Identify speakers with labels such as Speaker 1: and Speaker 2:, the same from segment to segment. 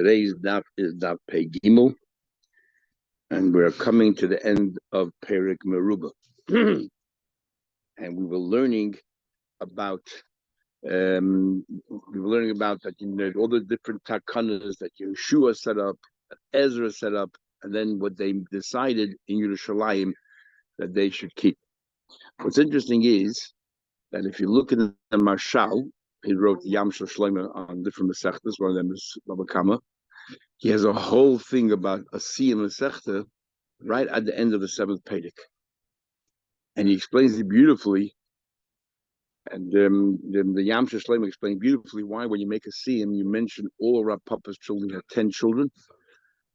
Speaker 1: Today's daf is daf Pei Gimel, and we're coming to the end of Perek Meruba. And we were learning about that all the different takanas that Yeshua set up, that Ezra set up, and then what they decided in Yerushalayim that they should keep. What's interesting is that if you look at the Marshal, he wrote the Yam Shel Shlomo on different Masechtas. One of them is Bava Kama. He has a whole thing about a Siyam Masechta right at the end of the seventh Perek, and he explains it beautifully. And the Yam Shel Shlomo explained beautifully why, when you make a Siyam, you mention all Rav Papa's children. He had 10 children,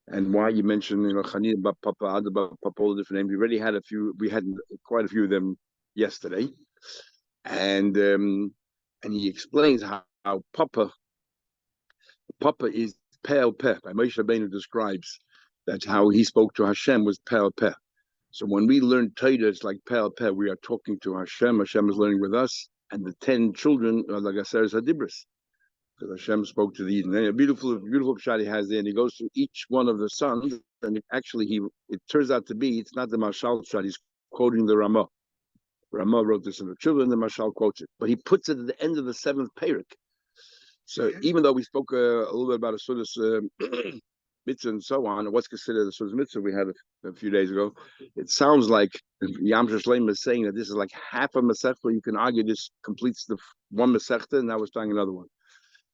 Speaker 1: and why you mention Chanina Bab Papa, Ada Bab Papa, all the different names. We already had a few. We had quite a few of them yesterday, and he explains how Papa is Pe'el Peh. By Moshe Rabbeinu describes that how he spoke to Hashem was Pe'el Peh. So when we learn Torah, it's like Pe'el Peh. We are talking to Hashem. Hashem is learning with us, and the 10 children are like Aseres Hadibris, because Hashem spoke to the Eden. And a beautiful pshat he has there, and he goes through each one of the sons, and it turns out to be, it's not the Mashal pshat. He's quoting the Ramah. Ramah wrote this in the children, the Mashal quotes it, but he puts it at the end of the seventh Perek. So even though we spoke a little bit about a Sudas mitzvah and so on, and what's considered a Sudas mitzvah we had a few days ago, it sounds like Yam Shel Shlomo is saying that this is like half a Masechta. You can argue this completes the one Masechta, and now we're starting another one.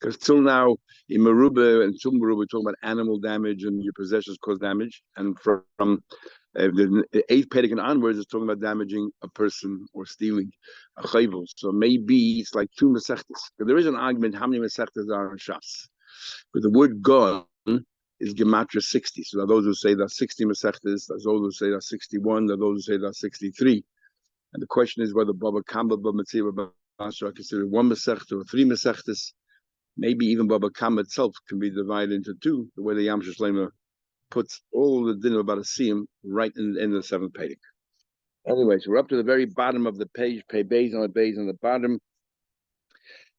Speaker 1: Because till now, in Meruba and Tum Meruba, we're talking about animal damage and your possessions cause damage, and from the 8th Perek and onwards, is talking about damaging a person or stealing a chayvul. So maybe it's like 2 Masechtas. There is an argument how many Masechtas are in Shas. But the word God is Gematria 60. So there are those who say that's 60 Masechtas, there's those who say that's 61, there are those who say that's 63. And the question is whether Bava Kama, Bava Metzia, Bava Basra are considered 1 Masechta or 3 Masechtas. Maybe even Bava Kama itself can be divided into 2, the way the Yam Shel Shlomo puts all the dinner about a siyum right in the end of the 7th Perek. Anyway, so we're up to the very bottom of the page, pay Beis on the bottom,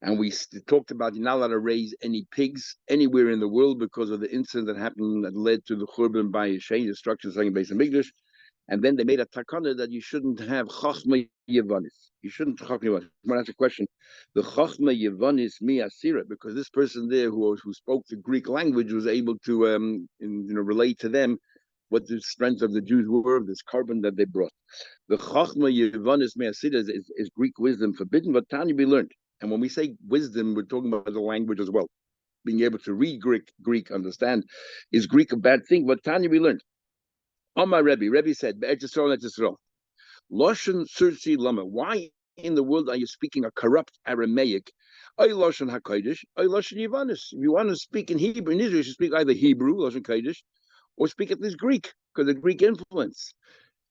Speaker 1: and we talked about you're not allowed to raise any pigs anywhere in the world because of the incident that happened that led to the Churban by Yishay, destruction of the second Beis Hamikdash. And then they made a takana that you shouldn't have Chachma Yevanis. You shouldn't Chachma Yevanis. I'm going to ask a question. The Chachma Yevanis mi asira, because this person there who spoke the Greek language was able to relate to them what the strength of the Jews were, of this carbon that they brought. The Chachma Yevanis mi asira is Greek wisdom forbidden, but Tanya be learned. And when we say wisdom, we're talking about the language as well. Being able to read Greek, understand, is Greek a bad thing? But Tanya be learned. On my Rebbe said, Loshen Sursi Lama. Why in the world are you speaking a corrupt Aramaic? Loshen HaKodesh, Loshen Yavanis. If you want to speak in Hebrew, in Israel, you should speak either Hebrew, Loshen Kodesh, or speak at least Greek, because of Greek influence.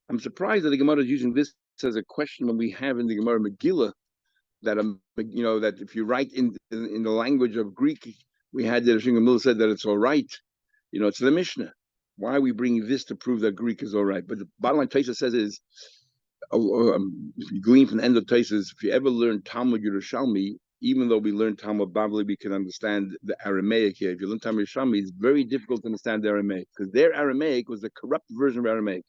Speaker 1: I'm surprised that the Gemara is using this as a question when we have in the Gemara Megillah that that if you write in the language of Greek, we had that Shingamil said that it's all right. It's the Mishnah. Why are we bringing this to prove that Greek is all right? But the bottom line Taisa says is, if you glean from the end of Taisa, if you ever learn Talmud Yerushalmi, even though we learn Talmud Bavli, we can understand the Aramaic here. If you learn Talmud Yerushalmi, it's very difficult to understand the Aramaic, because their Aramaic was the corrupt version of Aramaic,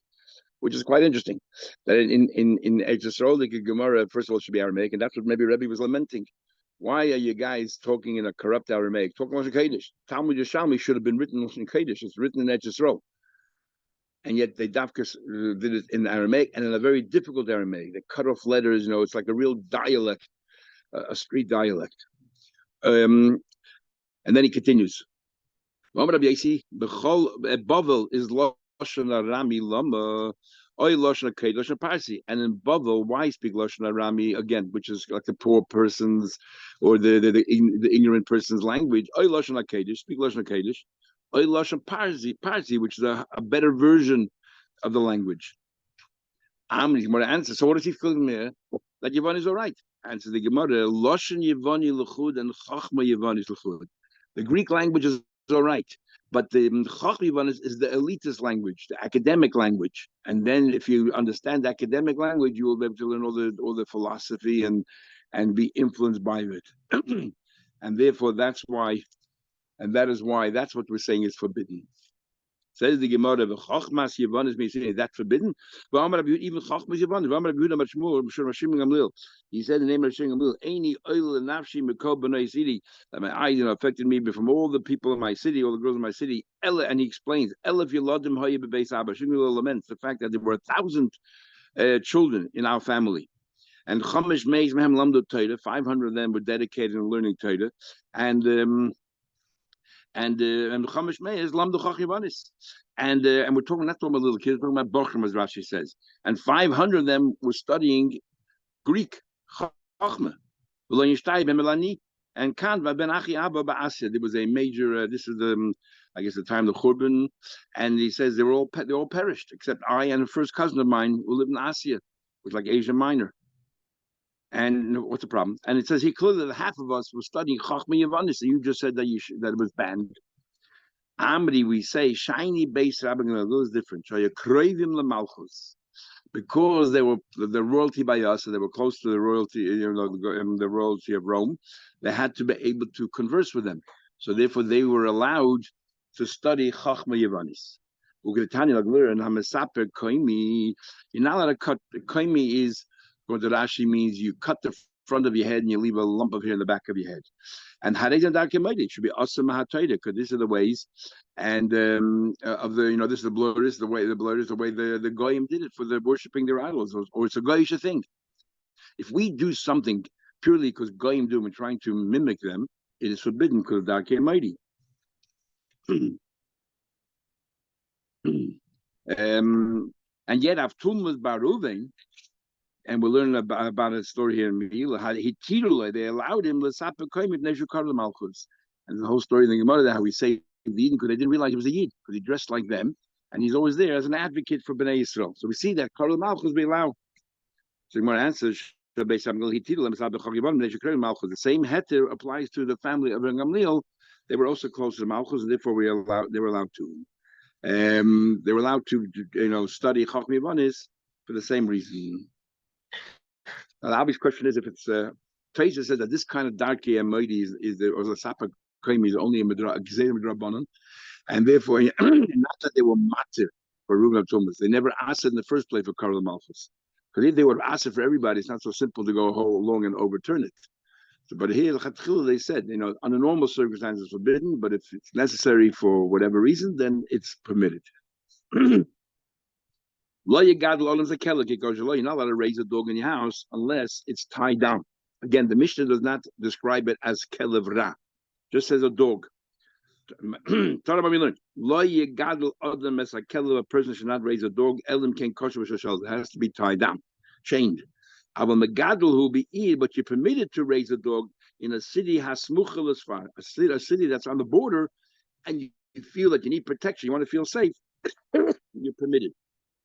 Speaker 1: which is quite interesting. That in Eretz Yisrael, the Gemara, first of all, should be Aramaic, and that's what maybe Rebbe was lamenting. Why are you guys talking in a corrupt Aramaic? Talking Lashon Kodesh. Talmud Yerushalmi should have been written in Lashon Kodesh. It's written in Eretz Yisrael. And yet they dafkas did it in Aramaic, and in a very difficult Aramaic. They cut off letters, it's like a real dialect, a street dialect. And then he continues. Bavel is Lashon Arami Lama. And in Bavel, why speak Lashon Arami again, which is like the poor person's or the ignorant person's language? Lashon HaKodesh, speak Lashon HaKodesh. Lashon Parsi, which is a better version of the language. Gemara answers. So what does he feel there? That Yevani is all right. Answers the Gemara. Lashon Yevani l'chud and Chachma Yevani l'chud. The Greek language is all right. But the Chachma Yavanis is the elitist language, the academic language, and then if you understand academic language, you will be able to learn all the philosophy and be influenced by it, and therefore that's why And that is why that's what we're saying is forbidden. Says the Gemara, the Chochmas Yevanis means that's forbidden. Even Chochmas Yevanis, he said in the name of Gamliel, Any oil and nafshi mekol b'nai city, that my eyes affected me from all the people in my city, all the girls in my city. Ella, and he explains, Ella Yeladim Haya Bebeis Abba. Shmuel laments the fact that there were 1,000 children in our family. And Chamish Meis Mehem Lamdo Torah, 500 of them were dedicated in learning Torah. And Chamish Meis Lamdo Chachivanis. And we're talking not talking about little kids, we're talking about Bochum, as Rashi says. And 500 of them were studying Greek. And Kanva ben Achi Abba Ba'asya. There was a major. This is the, I guess, the time of the Churban, and he says they all perished except I and a first cousin of mine who lived in Asya, was like Asia Minor. And what's the problem? And it says he clearly that half of us were studying Chachma Yavanis. You just said that that it was banned. Amri, we say shiny base Rabbi Gamliel is different. So you cravim the Malchus. Because they were the royalty by us, so they were close to the royalty, the royalty of Rome. They had to be able to converse with them, so therefore they were allowed to study Chachma Yavanis. You're not allowed to cut. Koimi is what the Rashi means. You cut the front of your head and you leave a lump of hair in the back of your head. And it should be awesome because these are the ways. And of the, this is the blur, this is the way the goyim did it for the worshiping their idols, or it's a goyish thing. If we do something purely because goyim do, and trying to mimic them, it is forbidden because of Darkei Mighty. And yet, Avtum was Baruven, and we're learning about a story here in Megillah. How they allowed him malchus, and the whole story in the Gemara, how we say the Eden, because they didn't realize he was a Yid, because he dressed like them, and he's always there as an advocate for Bnei Yisrael. So we see that Karl Malchus be allowed. So the Gemara answers, the same heter applies to the family of Gamliel. They were also close to Malchus, and therefore they were allowed to. They were allowed to study Chachma Yavanis for the same reason. Now, the obvious question is if it's Taisa says that this kind of darkei amoidi is a sapa koimi is only a midrabanan, and therefore not that they were matir for Reuben Thomas. They never asked it in the first place for Karl Malchus, because if they would have asked it for everybody, it's not so simple to go along and overturn it. So, but here they said, under normal circumstances it's forbidden, but if it's necessary for whatever reason, then it's permitted. You're not allowed to raise a dog in your house unless it's tied down. Again, the Mishnah does not describe it as kelev ra, just as a dog. A person should not raise a dog. It has to be tied down, chained. But you're permitted to raise a dog in a city a city that's on the border, and you feel that you need protection, you want to feel safe, you're permitted.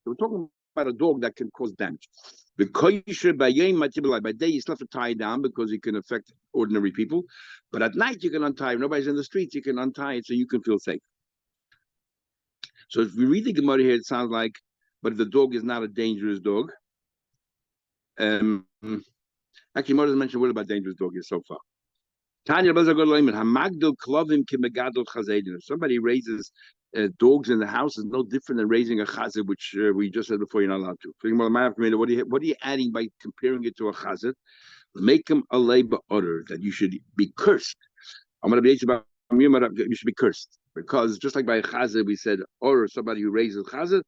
Speaker 1: So we're talking about a dog that can cause damage. The koisher by day you still have to tie it down because it can affect ordinary people, but at night you can untie it. Nobody's in the streets, you can untie it so you can feel safe. So if we read the Gemara here, it sounds like, but if the dog is not a dangerous dog. Actually, Gemara doesn't mention a word about dangerous dog here so far. If somebody raises dogs in the house, is no different than raising a chazir, which we just said before you're not allowed to. What are you adding by comparing it to a chazir? Make him a labor order that you should be cursed. You should be cursed, because just like by a chazir we said, or somebody who raises chazir,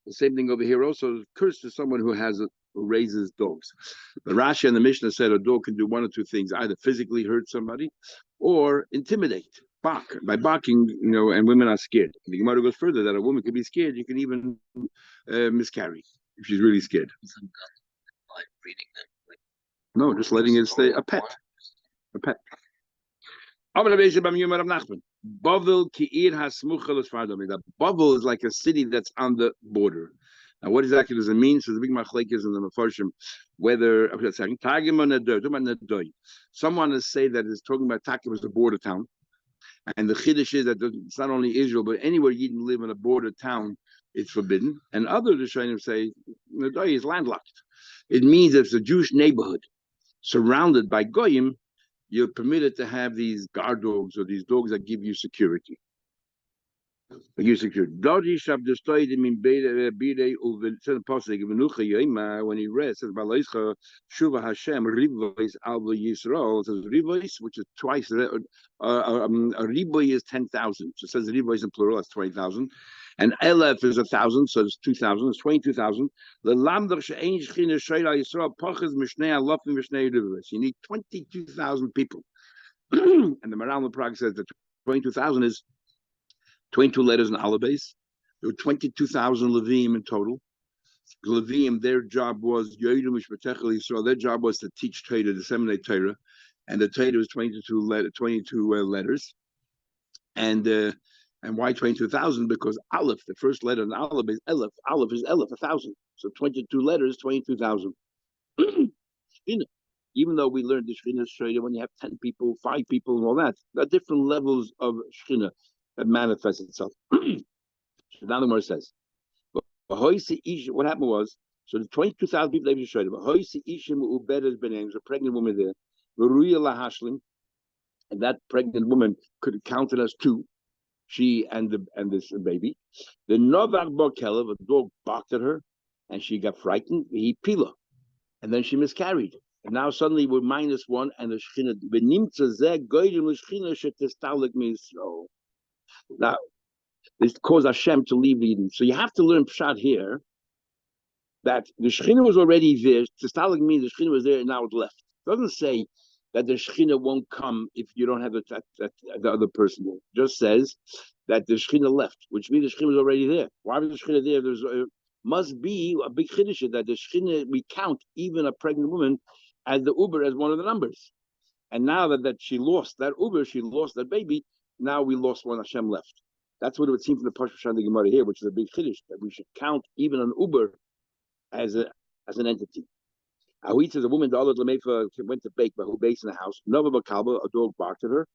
Speaker 1: the same thing over here also, cursed to someone who raises dogs. The Rashi and the Mishnah said a dog can do one or two things: either physically hurt somebody or intimidate, bark. By barking, and women are scared. The Gemara goes further that a woman could be scared. You can even miscarry if she's really scared. No, just letting it stay a pet. A pet. Bavel is like a city that's on the border. Now, what exactly does it mean? So the big machlekes in the Mefarshim, whether someone is say that is talking about Takim as a border town, and the chiddush is that it's not only Israel but anywhere you can live in a border town, it's forbidden. And other Rishonim say Nadoy is landlocked. It means if it's a Jewish neighborhood surrounded by goyim, you're permitted to have these guard dogs or these dogs that give you security. When he read, says Baloischa Shuva Hashem Ribois Alva Yisrael. It says Ribois, which is twice. A Ribois is 10,000. So it says Ribois in plural. That's 20,000. And Elef is 1,000, so it's 2,000. It's 22,000. The Lamdach She'ein Shechina Sheila Yisrael Pachas Mishnei Alofim Mishnei Ribois. You need 22,000 people. And the Maral Prague says that 22,000 is 22 letters in alphabets. There were 22,000 Levim in total. Levim, their job was so their job was to teach Torah, disseminate Torah, and the Torah was 22 letters. And why 22,000? Because Aleph, the first letter in Aleph is Aleph. Aleph is Aleph, 1,000. So 22 letters, 22,000. Even though we learned the Shechina Shreya when you have 10 people, 5 people, and all that, there are different levels of Shechina that manifests itself. Now the Gemara says, what happened was, so the 22,000 people they showed, there was a pregnant woman there, and that pregnant woman could count it as 2, she and this baby. The Novak Bokelev, a dog barked at her, and she got frightened. He pila, and then she miscarried. And now suddenly we're -1, and the Shechina means so. Now, this caused Hashem to leave Eden. So you have to learn Pshat here that the Shechina was already there. Testalig means the Shechina was there and now it left. It doesn't say that the Shechina won't come if you don't have the other person. It just says that the Shechina left, which means the Shechina was already there. Why was the Shechina there? There's must be a big chiddush that the Shechina, we count even a pregnant woman as the Uber as one of the numbers. And now that she lost that Uber, she lost that baby, now we lost one, Hashem left. That's what it would seem from the Pashut Shandi Gemara here, which is a big chiddush, that we should count even an Uber as an entity. He says a woman, the other went to bake, but who bakes in the house. Nova Bakalba, a dog barked at her.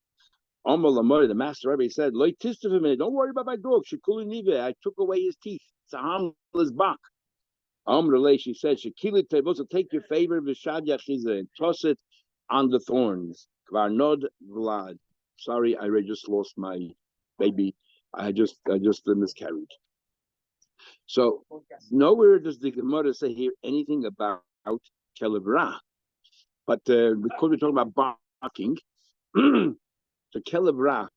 Speaker 1: Amar Lamari, the master rabbi said, "Lo tistif a minute. Don't worry about my dog. Shekuli nive. I took away his teeth. It's a harmless bak." Amrulay, she said, "Shekili tevos, so take your favor v'shad yachiza and toss it on the thorns." Kvar nod vlad. Sorry, I just lost my baby. I just miscarried. So nowhere does the Gemara say here anything about kelevra, but because we're talking about barking, so kelevra,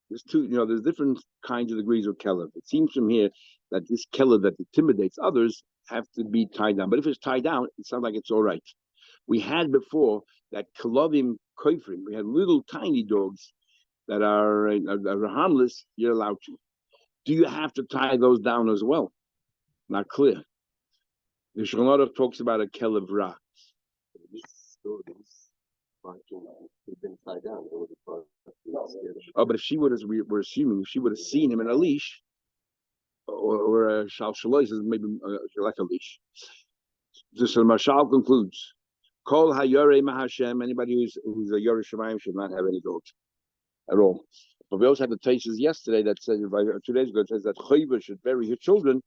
Speaker 1: there's there's different kinds of degrees of kelev. It seems from here that this kelev that intimidates others have to be tied down. But if it's tied down, it sounds like it's all right. We had before that kelovim koifrim. We had little tiny dogs that are harmless. You're allowed to. Do you have to tie those down as well? Not clear. The Shulchan talks about a kelev ra. Oh, but if she would have, we're assuming if she would have seen him in a leash, or a shal shalois is maybe like a leash. So Mashal concludes, Kol hayore mahashem. Anybody who's a yoreh shemayim should not have any dogs at all. But we also had the Taisus yesterday that says, 2 days ago, it says that Chayva should bury his children.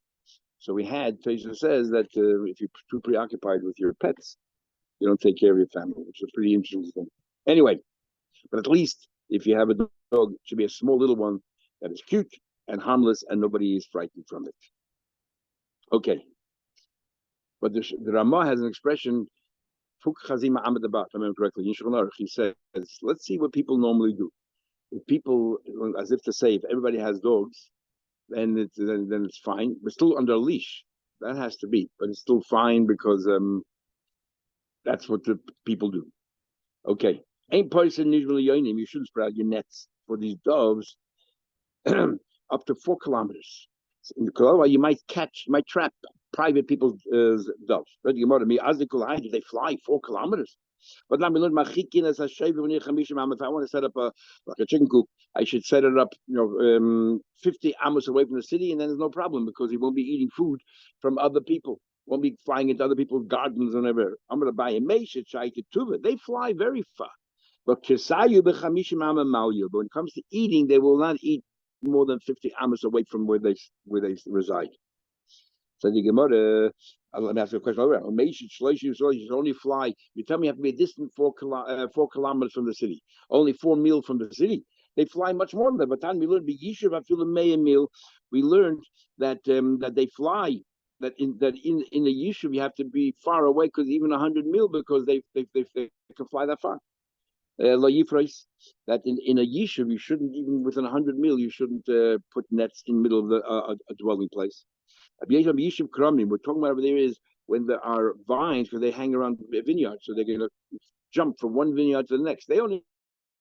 Speaker 1: So we had, Taisus says that if you're too preoccupied with your pets, you don't take care of your family, which is a pretty interesting thing. Anyway, but at least if you have a dog, it should be a small little one that is cute and harmless and nobody is frightened from it. Okay. But the Ramah has an expression, Fuk Chazima Amad Abat, if I remember correctly, he says, let's see what people normally do. If people, as if to say, if everybody has dogs, then it's fine, but still under a leash. That has to be, but it's still fine because that's what the people do. Okay. Ain't person usually yoinim, you shouldn't spread out your nets for these doves up to 4 kilometers. In the Kolava, you might trap private people's doves. But you me, as they fly 4 kilometers. But now we learn machikin as a shave when if I want to set up like a chicken coop, I should set it up 50 amos away from the city, and then there's no problem because he won't be eating food from other people. Won't be flying into other people's gardens and everywhere. I'm going to buy a meishet shaykit tuva. They fly very far. But kisayu b'chamishim amma malyu. But when it comes to eating, they will not eat more than 50 amos away from where they reside. So the Gemara, let me ask you a question. Only fly. You tell me you have to be a distant 4 kilometers from the city. Only 4 mil from the city. They fly much more than that. But time we learned Yishuv after the Meya mil, we learned that that they fly. That in the Yishuv you have to be far away because even 100 mil because they can fly that far. That in a Yishuv you shouldn't even within 100 mil you shouldn't put nets in the middle of a dwelling place. We're talking about over there is when there are vines because they hang around vineyards, so they're going to jump from one vineyard to the next. They only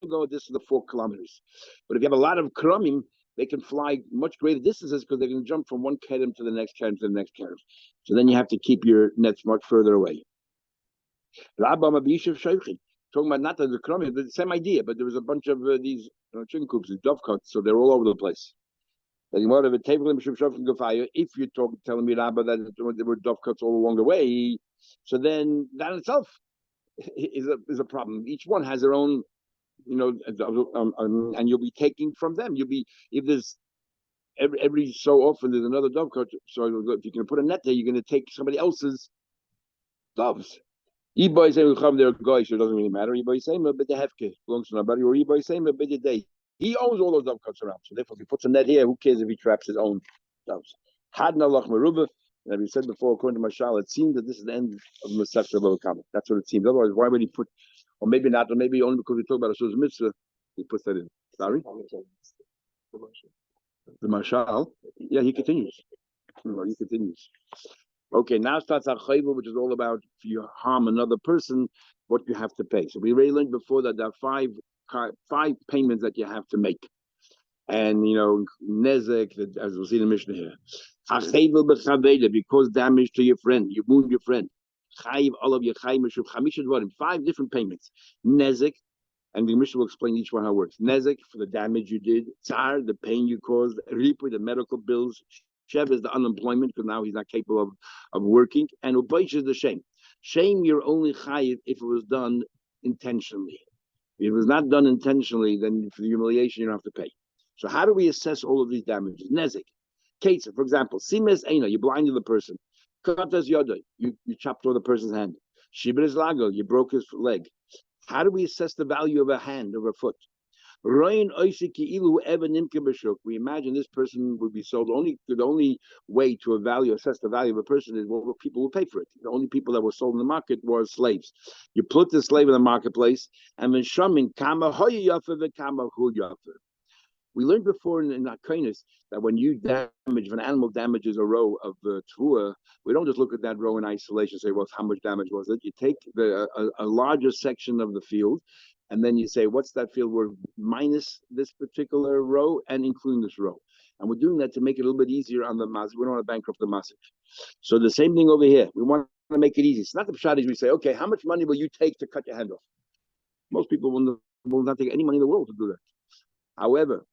Speaker 1: go this is the 4 kilometers, but if you have a lot of kramim, they can fly much greater distances because they're going to jump from one kedem to the next kedem to the next kedem. So then you have to keep your nets much further away. Talking about not the kramim, the same idea, but there was a bunch of these chicken coops, these dovecotes, so they're all over the place. If you're telling me Rabba that there were dovecotes all along the way, so then that itself is a problem. Each one has their own, and you'll be taking from them. You'll be if there's every so often there's another dovecote. So if you can put a net there, you're going to take somebody else's doves. Ibai say they're guys, so it doesn't really matter. Ibai say but the hefke belongs to nobody, or Ibai say but the day. He owns all those dovecotes around. So therefore, if he puts a net here, who cares if he traps his own doves? Hadna lach meruba. And as we said before, according to Mashal, it seems that this is the end of the Masechta Bava Kama. That's what it seems. Otherwise, why would he put, or maybe not, or maybe only because we talk about a Suzah Mitzvah, he puts that in. Sorry? The Mashal? Yeah, he continues. He continues. Okay, now starts our chayvah, which is all about if you harm another person, what you have to pay. So we already learned before that there are five payments that you have to make. And nezek, as we'll see in the Mishnah here. Because damage to your friend, you wound your friend. All of your 5 different payments. Nezek, and the Mishnah will explain each one how it works. Nezek for the damage you did, tsar, the pain you caused, ripu, the medical bills, shev is the unemployment because now he's not capable of working, and ubaish is the shame. Shame you're only chayiv if it was done intentionally. If it was not done intentionally, then for the humiliation you don't have to pay. So how do we assess all of these damages? Nezek. Kate, for example, simes eina, you blinded the person. Katas yoda, you chopped off the person's hand. Shibris lago, you broke his leg. How do we assess the value of a hand, of a foot? We imagine this person would be sold. The only way to assess the value of a person is what people will pay for it. The only people that were sold in the market were slaves. You put the slave in the marketplace, and then shamin kama hoya yafer v'kama hu yafer. We learned before in our kindness that when an animal damages a row of the teruah, we don't just look at that row in isolation and say, well, how much damage was it? You take a larger section of the field, and then you say, what's that field worth minus this particular row and including this row? And we're doing that to make it a little bit easier on the masik. We don't want to bankrupt the masik. So the same thing over here. We want to make it easy. It's not the pshat is we say, okay, how much money will you take to cut your hand off? Most people will not take any money in the world to do that. However,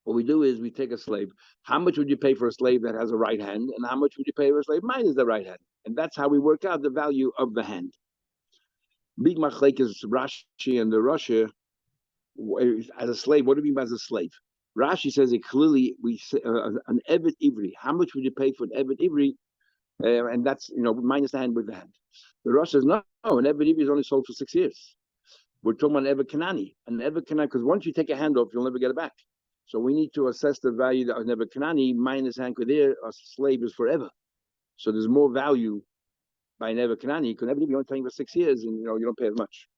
Speaker 1: what we do is we take a slave. How much would you pay for a slave that has a right hand? And how much would you pay for a slave minus the right hand? And that's how we work out the value of the hand. Big machlek is Rashi and the Russia as a slave. What do we mean by as a slave? Rashi says it clearly. We say an evet ivri. How much would you pay for an evet ivri? And that's minus the hand with the hand. The Russia says no. An evet ivri is only sold for 6 years. We're talking about an evet kanani. An evet kanani because once you take a hand off, you'll never get it back. So we need to assess the value of Never Kanani minus Hanko there. A slave is forever. So there's more value by Never Kanani because you're only paying for 6 years and you don't pay as much.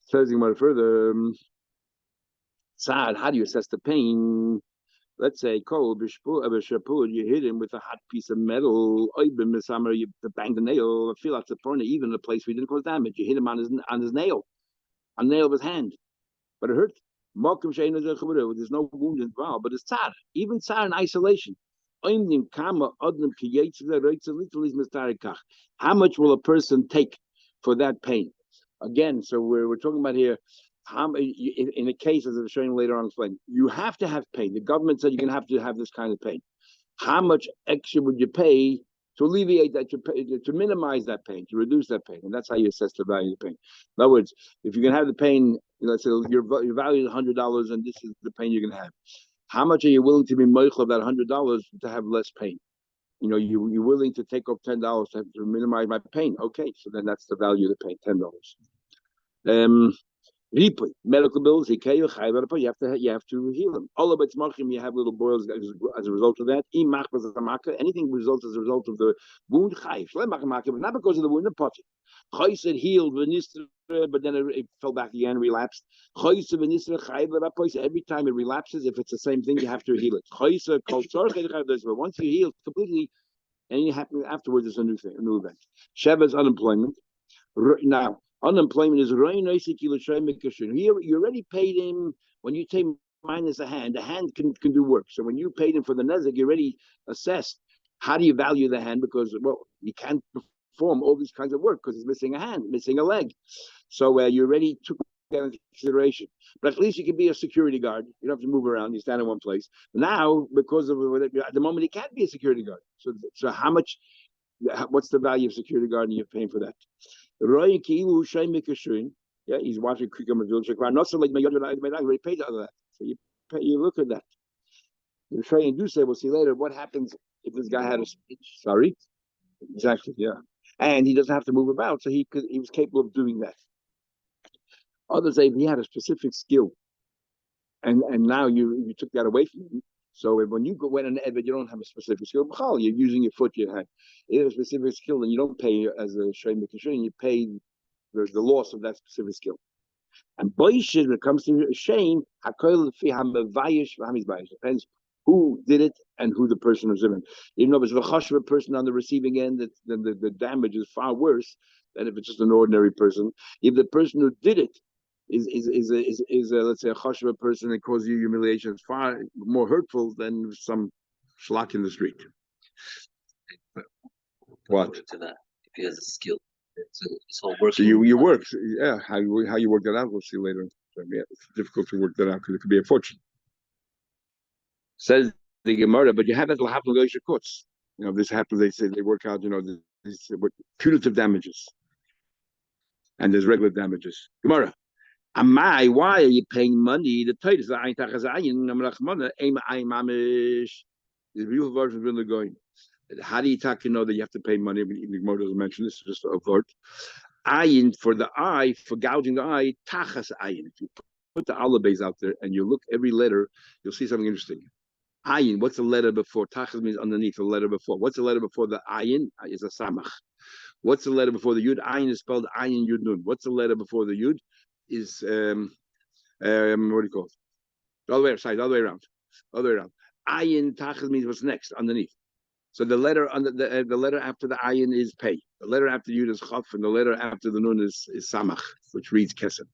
Speaker 1: Says more further, Saad, how do you assess the pain? Let's say Kol Bishpur, you hit him with a hot piece of metal, you bang the nail, feel like the corner, even in a place where he didn't cause damage. You hit him on his nail, on the nail of his hand. But it hurt. There's no wound involved, but it's tsar. Even tsar in isolation. How much will a person take for that pain? Again, so we're talking about here, in a case, as I'm showing later on, explain, you have to have pain. The government said you're going to have this kind of pain. How much extra would you pay to alleviate that, to minimize that pain, to reduce that pain? And that's how you assess the value of the pain. In other words, if you can have the pain, let's say your value is $100 and this is the pain you're going to have. How much are you willing to be moichel of that $100 to have less pain? You're willing to take off $10 to minimize my pain. Okay, so then that's the value of the pain, $10. Medical bills, you have to heal them. All of it's machim, you have little boils as a result of that. Anything results as a result of the wound, not because of the wound, the potty. Said healed, but then it fell back again, relapsed. Every time it relapses, if it's the same thing, you have to heal it. But once you heal completely, and you happen afterwards, it's a new thing, a new event. Sheva's unemployment. Now, unemployment is here. You already paid him when you take minus a hand. The hand can do work. So when you paid him for the nezek, you already assessed how do you value the hand because you can't perform all these kinds of work because he's missing a hand, missing a leg. So you already took that into consideration. But at least you can be a security guard. You don't have to move around. You stand in one place. Now, because of at the moment, he can't be a security guard. So how much? What's the value of security guard and you're paying for that? Yeah, he's watching not so like I already paid out of that. So you look at that. The Shreya do say, we'll see later, what happens if this guy had a speech? Sorry? Exactly, yeah. And he doesn't have to move about, so he was capable of doing that. Others say if he had a specific skill, and now you took that away from him. So when you go in an Eved, you don't have a specific skill. You're using your foot, your hand. If you have a specific skill, then you don't pay as a Shrei Mikashin, you pay the loss of that specific skill. And Boishid, when it comes to shame, depends who did it and who the person was in. Even though it's a person on the receiving end, then the damage is far worse than if it's just an ordinary person. If the person who did it is let's say a chashva person that causes you humiliation, it's far more hurtful than some schlock in the street. What?
Speaker 2: To that, if he has a skill, so work.
Speaker 1: So you work, yeah. How you work that out, we'll see later. So, yeah, it's difficult to work that out because it could be a fortune. Says the Gemara, but you have that lahapnagosha courts. This happens. They say they work out. These punitive damages, and there's regular damages. Gemara. Amai, why are you paying money? The Torah is ein tachazayin namrachmana aim mamish. The real version is really going. How do you know that you have to pay money? The Gemara doesn't mention this. It's just a word. Ayin for the eye, for gouging the eye. Tachas ayin. If you put the alibes out there and you look every letter, you'll see something interesting. Ayin. What's the letter before? Tachas means underneath the letter before. What's the letter before the ayin? Is a samach. What's the letter before the yud? Ayin is spelled ayin yud nun. What's the letter before the yud? Is what do you call it? The other way around. Ayin tachas means what's next underneath. So the letter under the letter after the ayin is pay. The letter after yud is chaf, and the letter after the nun is samach, which reads kesem.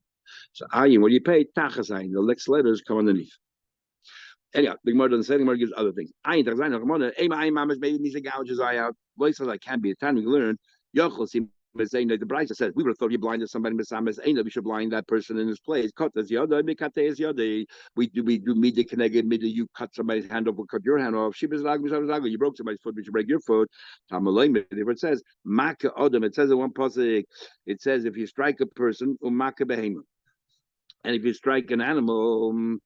Speaker 1: So ayin, what do you pay? Tachas ayin. The next letters come underneath. Anyhow, the Gemara doesn't say. The Gemara gives other things. Ayin tachas ayin. Ayin mamash maybe needs to gouge his eye out. Well, says I can't be a time we learn. Yochel sim. Saying that the Brisa says we would have thought you blinded somebody misamas ain't that we should blind that person in his place. Cut as yada, we do midi connected midi. You cut somebody's hand off, we'll cut your hand off. You broke somebody's foot, we should break your foot. It says maka adam. It says in one pasuk. It says if you strike a person, umaka behema, and if you strike an animal.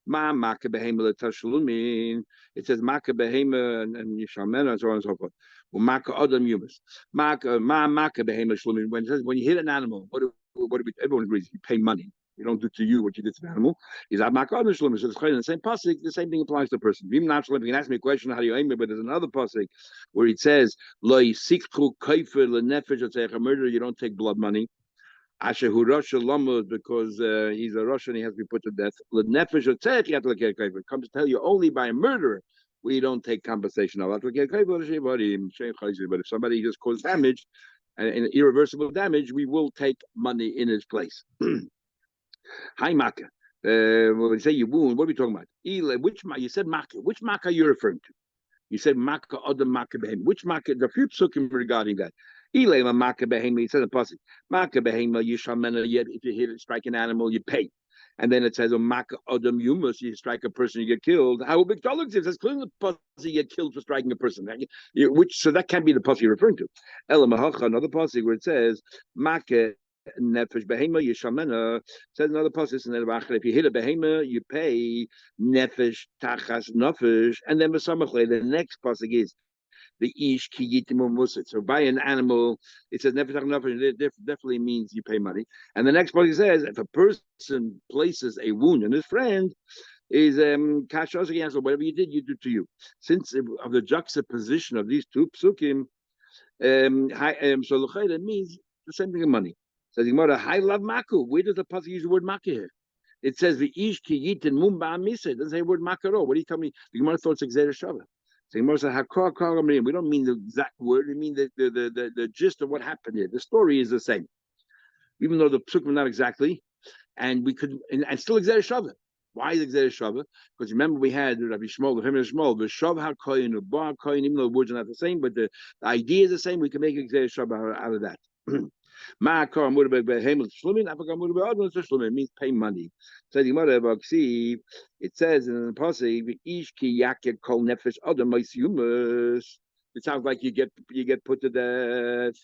Speaker 1: Ma maka behema letashlumin. It says maka behema and yishamena and so on and so forth. Well, maka adam yumas. Maka behema shlumin. When it says when you hit an animal, what do we? Everyone agrees you pay money. You don't do to you what you did to the animal. Is that maka adam shlumin? So it's in the same pasuk. The same thing applies to the person. Even not shlumin. You can ask me a question how do you aim it, but there's another pasuk where it says lo yisikchu kaifer lenefesh a murder. You don't take blood money. Ashehu Rasha Lamud, because he's a Russian, he has to be put to death. It comes to tell you only by a murderer we don't take compensation. But if somebody just caused damage, and irreversible damage, we will take money in his place. Hi Maka. When we say you wound, what are we talking about? You said Maka. Which Maka are you referring to? You said Maka Adam Maka Behem. Which Maka? The few psukim regarding that. He says a pasuk. Maka behema yishamena. Yet if you hit it, strike an animal, you pay. And then it says, "Maka adam yumus." You strike a person, you get killed. How big dollars is? It's clearly the pasuk you get killed for striking a person. So that can't be the pasuk you're referring to. Another pasuk where it says, "Maka nefesh behema yishamena. Says another passage in the Bachar, if you hit a behema, you pay nefesh tachas nefesh, and then the next passage is the ish ki yitimum musit. So buy an animal, it says nefesh tachas nefesh. It definitely means you pay money. And the next passage says if a person places a wound on his friend, is kashos against whatever you did, you do to you. Since of the juxtaposition of these two psukim, so l'chayda means the same thing of money. Says Gemara, "High love maku." Where does the pasuk use the word maku here? It says the ish ki yitin mumba misa. It doesn't say the word maku at all. What do you tell me? The Gemara thought it's exer shava. So Gemara said, "Hakor kar." We don't mean the exact word. We mean the gist of what happened here. The story is the same, even though the psukim are not exactly, and we could and still exer shava. Why is exer shava? Because remember we had Rabbi Shmuel, the famous Shmuel, the shav hakoyin, the bar koyin. Even though the words are not the same, but the idea is the same. We can make exer shava out of that. It means pay money. So the it says in the pasuk, it sounds like you get put to death.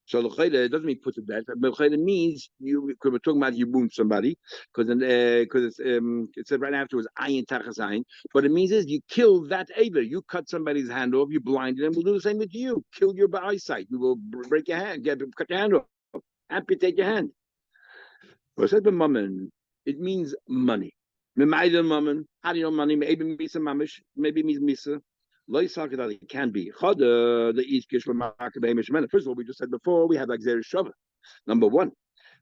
Speaker 1: So it doesn't mean put to death. It means you. Because we're talking about you wound somebody, because it said right afterwards ayin tachas ayin. What it means is you kill that aver. You cut somebody's hand off. You blinded them. We'll do the same with you. Kill your eyesight. We will break your hand. Cut your hand off. Amputate your hand. But it means money. How do you know money? Maybe misa mamish. Maybe it means misa. It can be. First of all, we just said before, we have Exer Shava, number one.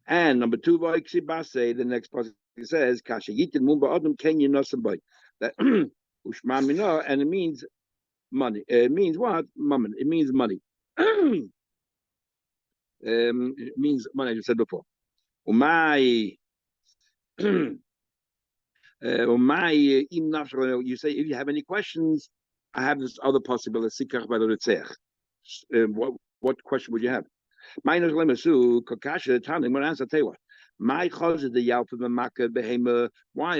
Speaker 1: And number two, the next part says, Kasha Yitin Mumba Adam Kenya Nasabai. That and it means money. It means what? Mammon. It means money. It means money, I just said before. You say, if you have any questions, I have this other possibility. What question would you have? My why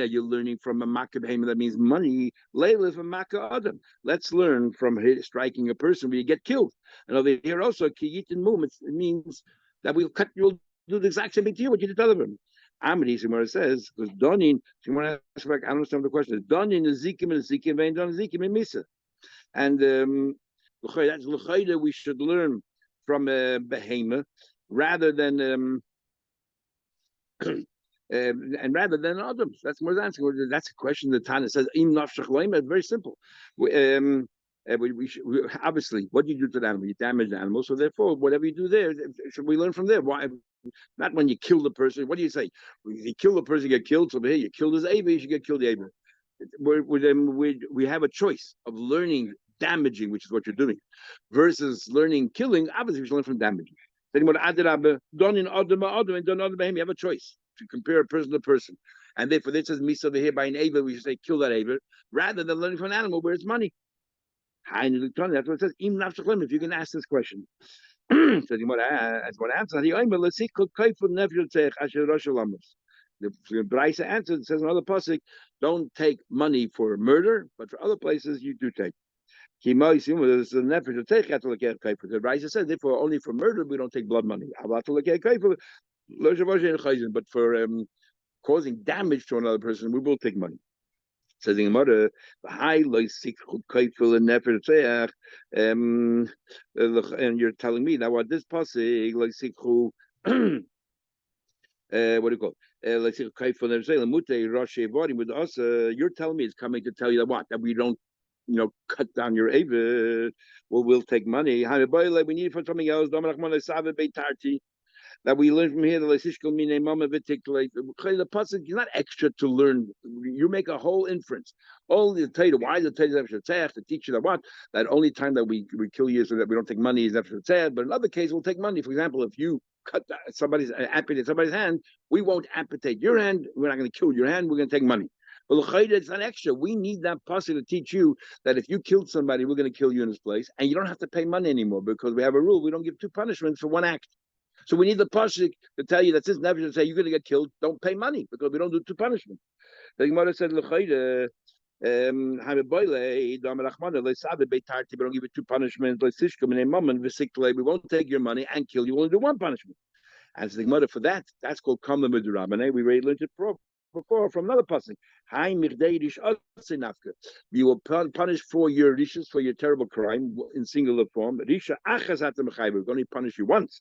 Speaker 1: are you learning from a makkah behema? That means money. Let's learn from striking a person where you get killed. And over here also, it means that you'll do the exact same thing to you, what you did to other them. Amri, Simara says, because Donin, I don't understand the question. Donin is Zikim and Zikim, and Don Zikim and Misa. And that's L'chayda we should learn from Behema rather than and rather than Adams. That's more than answering. That's a question that Tana says, Im nafshach loim. It's very simple. Obviously, what do you do to the animal? You damage the animal. So therefore, whatever you do there, should we learn from there? Why? Not when you kill the person. What do you say? If you kill the person, you get killed. So here, you killed his Ava, you should get killed the Ava. We have a choice of learning damaging, which is what you're doing, versus learning killing. Obviously, we should learn from damaging. Then what done in Adam and done Adam, you have a choice to compare a person to person. And therefore, this says Misa over here by an Ava, we should say kill that Ava, rather than learning from an animal where it's money. That's what it says. If you can ask this question. So as what answer the Braisa answered, says another pasuk, don't take money for murder, but for other places you do take. The Braisa says, therefore, only for murder we don't take blood money. But for causing damage to another person, we will take money. Says in Gemara, and you're telling me now what this pasuk what do you call it? With us, you're telling me it's coming to tell you that we don't, cut down your avid. Well, we'll take money. We need it for something else. That we learn from here the pasuk is not extra to learn. You make a whole inference. Only the Torah. Why the Torah to teach you that only time that we kill you so that we don't take money is after the but in other cases we'll take money. For example, if you amputate somebody's hand, we won't amputate your hand. We're not going to kill your hand. We're going to take money. But it's not extra. We need that pasuk to teach you that if you killed somebody, we're going to kill you in his place, and you don't have to pay money anymore because we have a rule. We don't give two punishments for one act. So we need the pasuk to tell you that since never to say you're going to get killed, don't pay money because we don't do two punishments. The Gemara said, We don't give you two punishments. We won't take your money and kill you. We'll do one punishment. As the mother for that, that's called kamla midrabane. We already learned it before from another passage. You will punish for your rishas, for your terrible crime in singular form. Risha achas at the mechayiv. We're going to punish you once.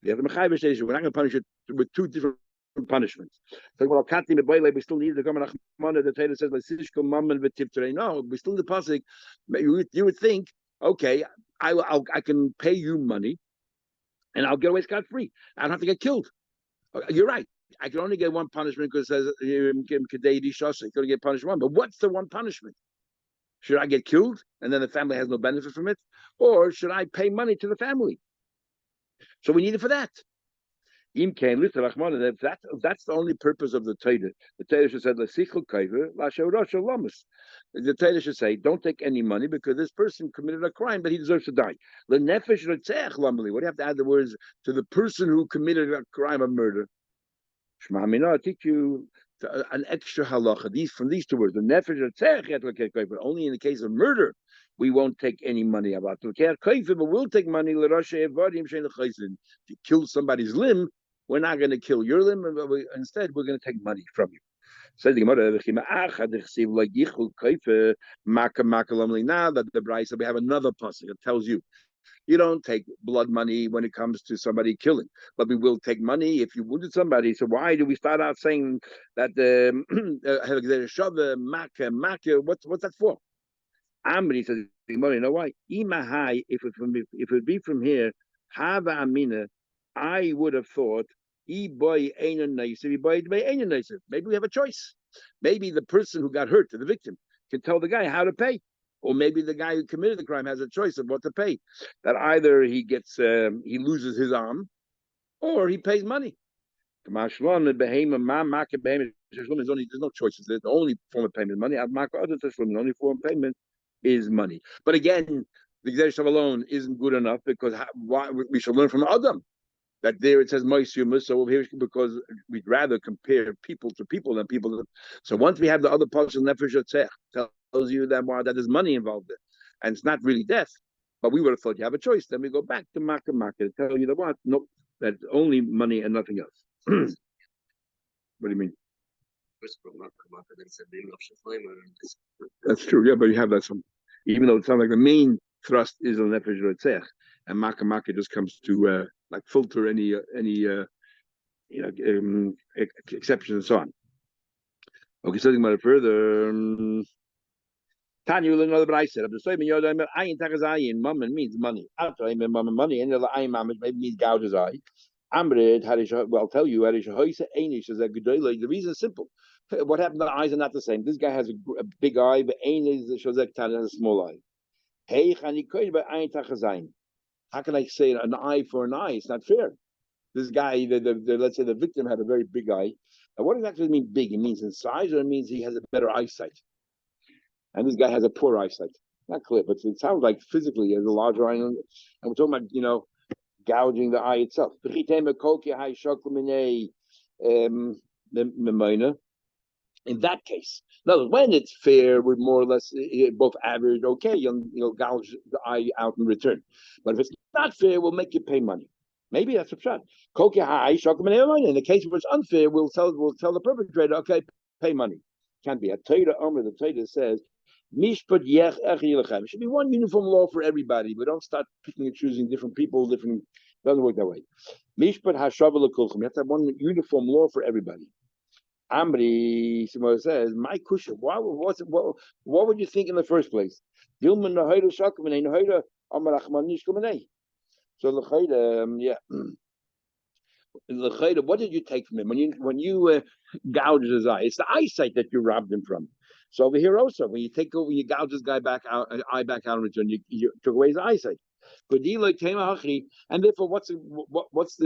Speaker 1: The other mechayiv says we're not going to punish you with two different punishments. So we still need the Gamma Nachmana. The Taylor says no, we still need the pasuk. You would think, okay, I can pay you money and I'll get away scot free. I don't have to get killed. You're right. I can only get one punishment because it says you can get punished one. But what's the one punishment? Should I get killed and then the family has no benefit from it, or should I pay money to the family? So we need it for that. If that's the only purpose of the Torah, the Torah should say, the Torah should say, don't take any money because this person committed a crime, but he deserves to die. What do you have to add the words to the person who committed a crime of murder? I teach you an extra halacha. From these two words, the nefesh, but only in the case of murder, we won't take any money about it. But we'll take money. If you kill somebody's limb, we're not going to kill your limb. Instead, we're going to take money from you. Says the Gemara, now that the Brisa, we have another pasuk that tells you you don't take blood money when it comes to somebody killing, but we will take money if you wounded somebody. So why do we start out saying that what's that for? Amri says, you know why? If it would be from here, Hava Amina, I would have thought, maybe we have a choice. Maybe the person who got hurt, the victim, can tell the guy how to pay. Or maybe the guy who committed the crime has a choice of what to pay. That either he loses his arm, or he pays money. There's no choices. The only form of payment is money. The only form of payment is money. But again, the Gzeish alone isn't good enough because we should learn from Adam. That there it says Moisumas, so here because we'd rather compare people to people than people. So once we have the other parts of Nefesh Yotzech, tells you that there's money involved there, and it's not really death. But we would have thought you have a choice. Then we go back to Makkah to tell you that nope, that's only money and nothing else. What do you mean? That's true, yeah, but you have that some, even though it sounds like the main thrust is on Nefesh Yotzech, and Makkah just comes to like filter any exceptions and so on. Okay, something about it further. Tanya will another, but I said, ayin takazayin, mammon means money. After mammon money, and the ayin mammon maybe means gouge his eye. Amred harish. Well, I'll tell you, harish hoyse einish is a gedola. The reason is simple. What happened? The eyes are not the same. This guy has a big eye, but einish shozek tan has a small eye. Hey, chani koy by ayin takazayin. How can I say an eye for an eye? It's not fair. This guy, let's say the victim had a very big eye. Now, what does that actually mean big? It means in size, or it means he has a better eyesight? And this guy has a poor eyesight. Not clear, but it sounds like physically he has a larger eye. And we're talking about, gouging the eye itself. In that case, no, when it's fair, we're more or less both average. Okay, you'll gouge the eye out in return. But if it's not fair, we'll make you pay money. Maybe that's a shot. In the case where it's unfair, we'll tell the perpetrator, okay, pay money. Can't be. The Torah says, it should be one uniform law for everybody. We don't start picking and choosing different people. It doesn't work that way. You have to have one uniform law for everybody. Amri Simon says, my kusha, what would you think in the first place? So what did you take from him when you gouged his eye? It's the eyesight that you robbed him from. So over here also, when you gouge this guy eye back out in return, you took away his eyesight. And therefore, what do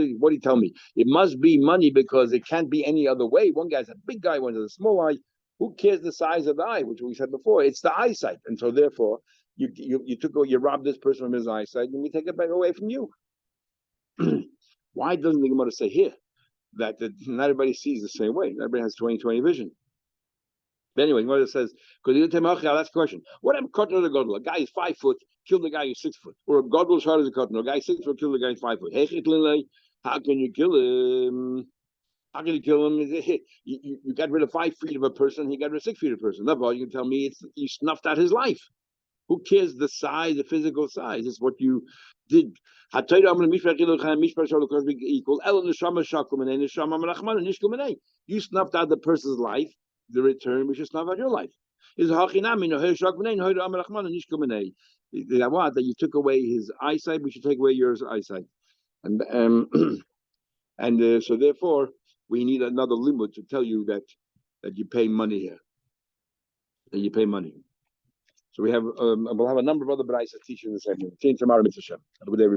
Speaker 1: you tell me? It must be money because it can't be any other way. One guy's a big guy, one has a small eye. Who cares the size of the eye, which we said before? It's the eyesight, and so therefore you robbed this person from his eyesight, and we take it back away from you. Why doesn't the Gemara say here that not everybody sees the same way? Everybody has 20/20 vision. But anyway, what it says, because I'll ask a question. What am cutting the gadol? A guy is 5 foot, killed the guy who's 6 foot. Or a gadol is harder to cut. A guy 6 foot, killed the guy who's 5 foot. How can you kill him? How can you kill him? You got rid of 5 feet of a person, he got rid of 6 feet of a person. That's all you can tell me. It's you snuffed out his life. Who cares the size, the physical size? It's what you did. You snuffed out the person's life. The return, we should snuff out your life. That you took away his eyesight, we should take away yours eyesight. And so therefore, we need another limit to tell you that you pay money here. That you pay money. So we'll have a number of other brayos teaching in the same. Change tomorrow, Mr. Shem. Have a good day, everybody.